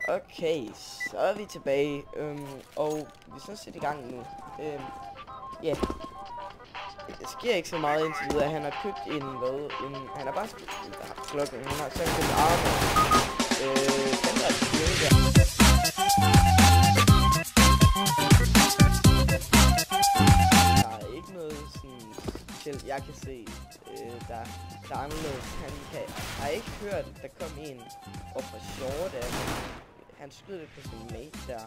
Okay, så er vi tilbage, og vi er sådan set i gang nu. Ja, det sker ikke så meget indtil videre. Han har købt han har bare klokken, han har selv købt armor. Den der styring der. Der er ikke noget sådan specielt, jeg kan se, der er anderledes. Har ikke hørt, der kom en op fra short af. Han skød det på sin mate der.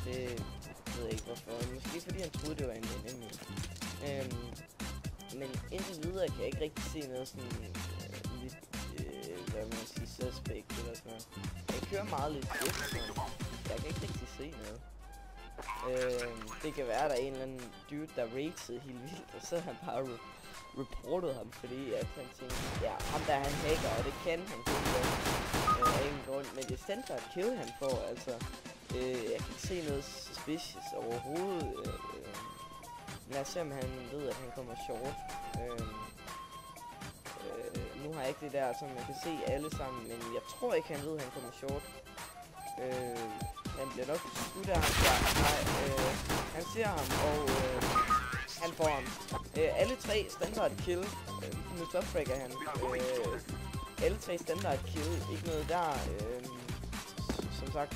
Det ved jeg ikke hvorfor. Måske fordi han troede det var en enemy. Men indtil videre kan jeg ikke rigtig se noget sådan lidt, hvad man sige, suspect eller sådan noget. Jeg kører meget lidt fedt, så jeg kan ikke rigtig se noget. Det kan være, der er en eller anden dude, der rated helt vildt, og så har han bare reportet ham, fordi at han tænkte, ja, ham der han hacker, og det kan han kun af ingen grund, men det er standard kill han får, altså. Jeg kan ikke se noget suspicious overhovedet. Lad os se, om han ved, at han kommer short. Nu har jeg ikke det der, som man kan se alle sammen, men jeg tror ikke, han ved, at han kommer short. Han bliver nok skudt af ham der. Nej, han ser ham, og han får ham. Alle tre standard kill. Nu topbreaker han. Alle tre standard kill. Ikke noget der. Som sagt.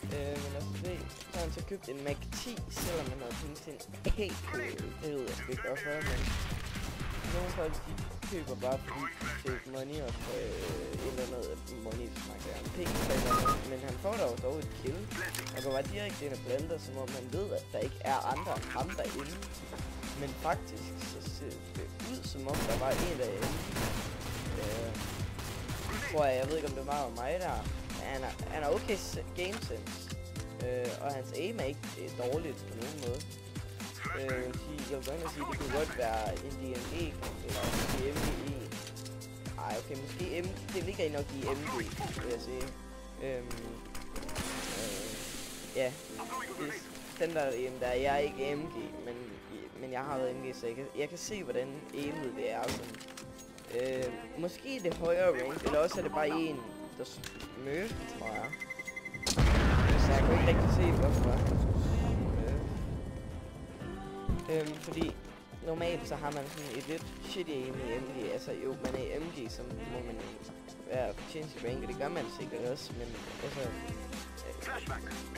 Men lad os se. Så har han så købt en Mac 10, selvom han havde penge til en AK. Det ved jeg ikke hvorfor, men nogle folk de køber bare fordi de take money og for et eller andet money, snakker jeg om penge, men han får dog et kill og går bare direkte ind og planter, som om han ved, at der ikke er andre end ham derinde. Men faktisk så ser det ud, som om der var en derinde. Tror jeg ved ikke om det var mig der. Han har okay game sense, og hans aim er ikke dårligt på nogen måde. Jeg vil gå ind og sige, at det kunne godt være en DMG eller en MG. Ej, okay, måske det ligger nok i MG, vil jeg sige. Ja, den der aim der, jeg er ikke MG, men jeg har været MG, så jeg kan se, hvordan aimet det er. Sådan. Måske det højere range, eller også er det bare en, der smøger, tror jeg. Så jeg kunne ikke rigtig se, hvorfor han skulle smøge. Fordi normalt så har man sådan et lidt shitty aim i MG. Altså jo, man er i MG, så må man være fortjent til rank, og det gør man sikkert også, men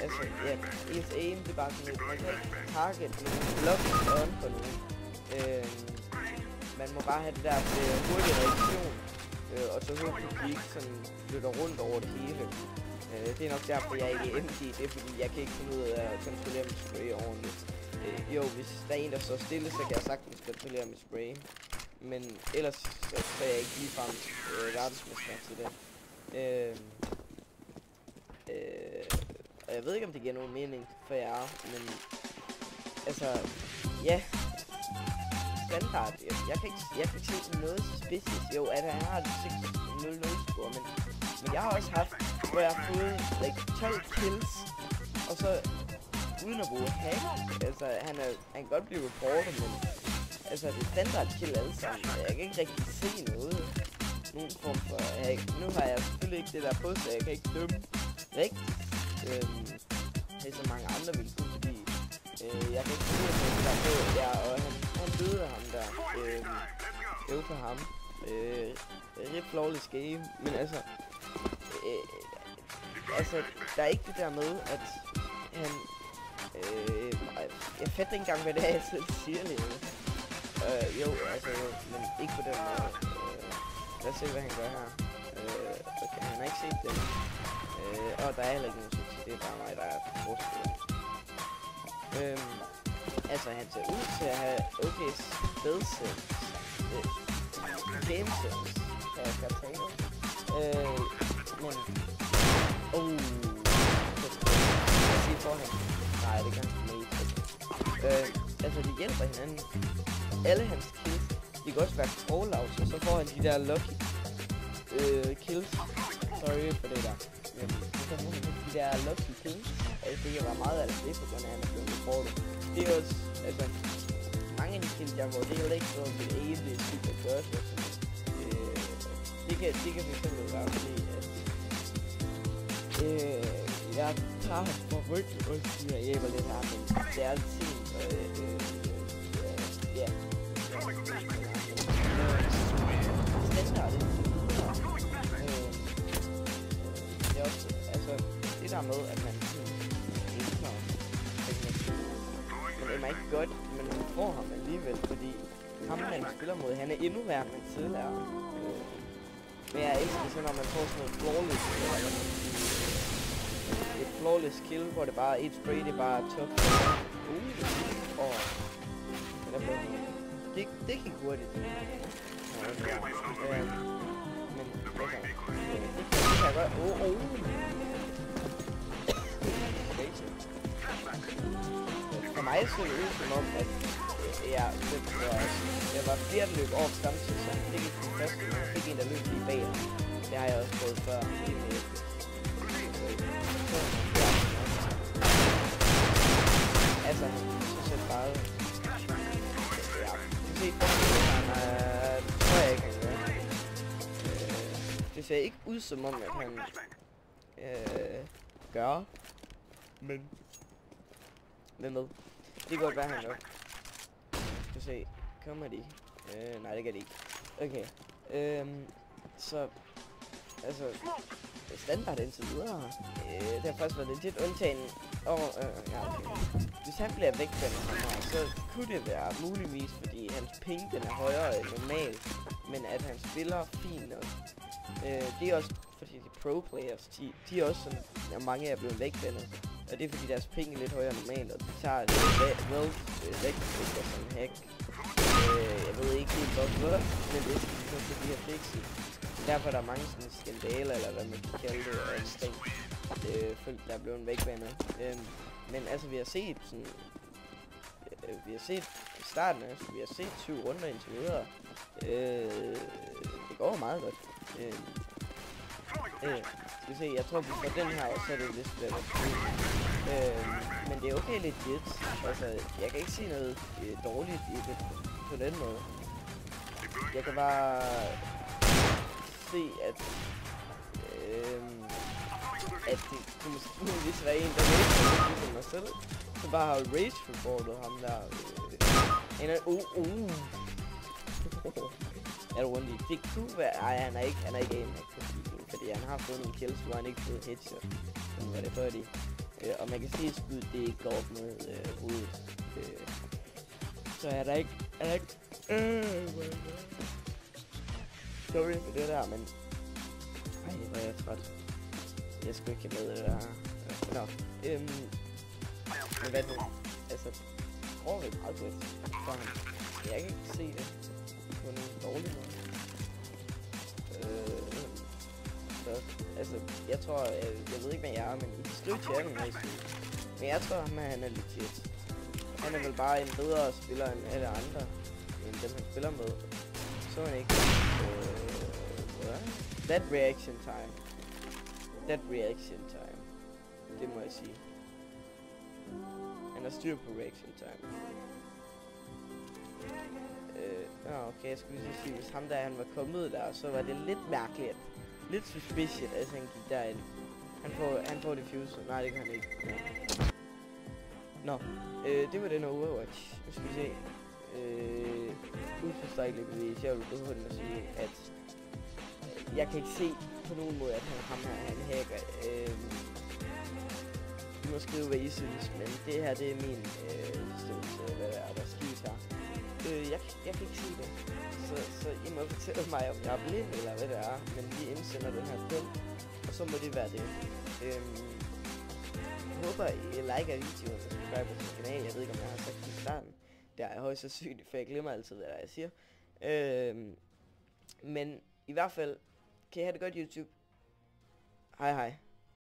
altså ja, ens aim, det er bare sådan lidt, man kan ikke target nogen, lock on på nogen. Man må bare have det der hurtige reaktion. Og så håber at de ikke sådan flytter rundt over det hele. Det er nok derfor, jeg ikke er MG. Det er fordi, jeg kan ikke finde ud af at kontrollere mit spray ordentligt. Jo, hvis der er en, der står stille, så kan jeg sagtens kontrollere mit spray. Men ellers så er jeg ikke ligefrem verdensmester til det. Og jeg ved ikke, om det giver nogen mening for jer, men altså, ja. Standard. Jeg kan ikke se noget suspicious. Jo, at han har et 6-0-0 score, men jeg har også haft, hvor jeg har fået like 12 kills, og så uden at bruge hack. Altså, han kan godt blive reportet, men altså, det er standard kill alle sammen, og jeg kan ikke rigtig se nogen form for hack. Nu har jeg selvfølgelig ikke det der på, så jeg kan ikke dømme rigtigt. Det er så mange andre vil kunne, fordi jeg kan ikke finde det der på, ja, og han døde ham der, for ham, rip flawless game, men altså, der er ikke det der med, at han, jeg fatter ikke engang, hvad det er, jeg selv siger lige nu. Jo, altså, men ikke på den måde. Lad os se, hvad han gør her. Okay, han har ikke set det. Og der er heller ikke nogen succes, det er bare mig, der er forspillet. Altså, han ser ud til at have okay spell sense. Game sense, kan jeg godt tænke. Men... jeg siger forhånd. Nej, det kan han ikke. Altså, de hjælper hinanden. Alle hans kills, de kan også være callouts, og så får han de der lucky kills. Sorry for det der. Men så får han de der lucky kills. Altså, det kan være meget af det, på grund af, at han er blevet reportet. Det er også, altså, mange af de kills, jeg får, det er jo ikke sådan, at det er super godt. Det kan for eksempel være, fordi at jeg tager ham for ryggen, og siger, jeg hjælper lidt her, men det er en ting, ja. Standard, det er også, altså, det der med, at man ikke når men det er ikke godt, men man får ham alligevel, fordi ham, man spiller mod, han er endnu værre end tidligere. Men jeg elsker så, når man får sådan noget flawless, et flawless kill, hvor det bare er et spray, det er bare top. Og det gik hurtigt. Men altså, det kan jeg godt. For mig så det ud som om, at jeg var flere, der løb over samtidig, så det gik den første, men jeg fik en, der løb lige bag. Det har jeg også prøvet før. Altså, så sæt bare... Ja, du kan se, tror jeg ikke, han gør. Det ser ikke ud som om, at han gør. Men... Hvem med? Det kan godt være, han gør. Skal vi se. Kommer de? Nej, det kan de ikke. Okay. Så... Altså... Standard indtil videre. Det har faktisk været legit undtagen. Ja, okay. Hvis han bliver væk fra den her, så kunne det være muligvis, fordi hans ping den er højere end normalt. Men at han spiller fint nok. Det er også fordi de pro-players, de er også sådan, at mange er blevet vækvendet. Og det er fordi deres ping er lidt højere end normalt, og de tager det væk og sådan hack. Jeg ved ikke helt hvorfor, men det er sådan, de har fikset. Derfor er der mange sådan skandaler, eller hvad man kan kalde det, og ting, folk der er blevet vækvandet. Men altså, vi har set sådan... vi har set i starten, altså, vi har set 7 runder indtil videre. Det går meget godt. Skal vi se, jeg tror, vi får den her, og så er det lidt bedre. Men det er okay legit. Altså, jeg kan ikke sige noget dårligt i det på den måde. Jeg kan bare... se, at det kunne muligvis være en, der rage mig selv, så bare har rage-reportet ham der. Er du rundt i? Det kunne være... Ej, han er ikke aim fordi han har fået nogle kills, hvor han ikke fået headshot. Sådan var det før de. Og man kan se, at skud, det ikke går op med hovedet. Så er der ikke... Sorry for det der, men... Ej, hvor er jeg træt. Jeg skulle ikke have med det der. Nå, men hvad nu? Altså, går det meget godt for ham. Jeg kan ikke se det på en dårlig måde. Så, altså, jeg tror, jeg ved ikke, hvad jeg er, men I kan skrive chatten, når I siger. Men jeg tror, at han er legit. Han er vel bare en bedre spiller end alle andre, end dem han spiller med. Så han ikke. That reaction time. Det må jeg sige. Han har styr på reaction time. Okay, jeg skulle lige sige, hvis ham der han var kommet der, så var det lidt mærkeligt. Lidt suspicious, at han gik derind. Han får diffuse. Nej, det kan han ikke. Ja. Nå, det var den Overwatch. Nu skal vi se. Utilstrækkeligt bevis. Jeg vil gå på den og sige, at jeg kan ikke se på nogen måde, at ham her han hacker. I må skrive, hvad I synes, men det her, det er min forståelse, hvad der er sket her. Jeg kan ikke se det, så I må fortælle mig, om jeg er blind, eller hvad det er, men vi indsender den her kun, og så må det være det. Jeg håber, I liker videoen og subscriber til min kanal. Jeg ved ikke, om jeg har sagt det i starten. Det er højst sandsynligt, for jeg glemmer altid, hvad jeg siger. Men i hvert fald, kan I have det godt, YouTube. Hej hej.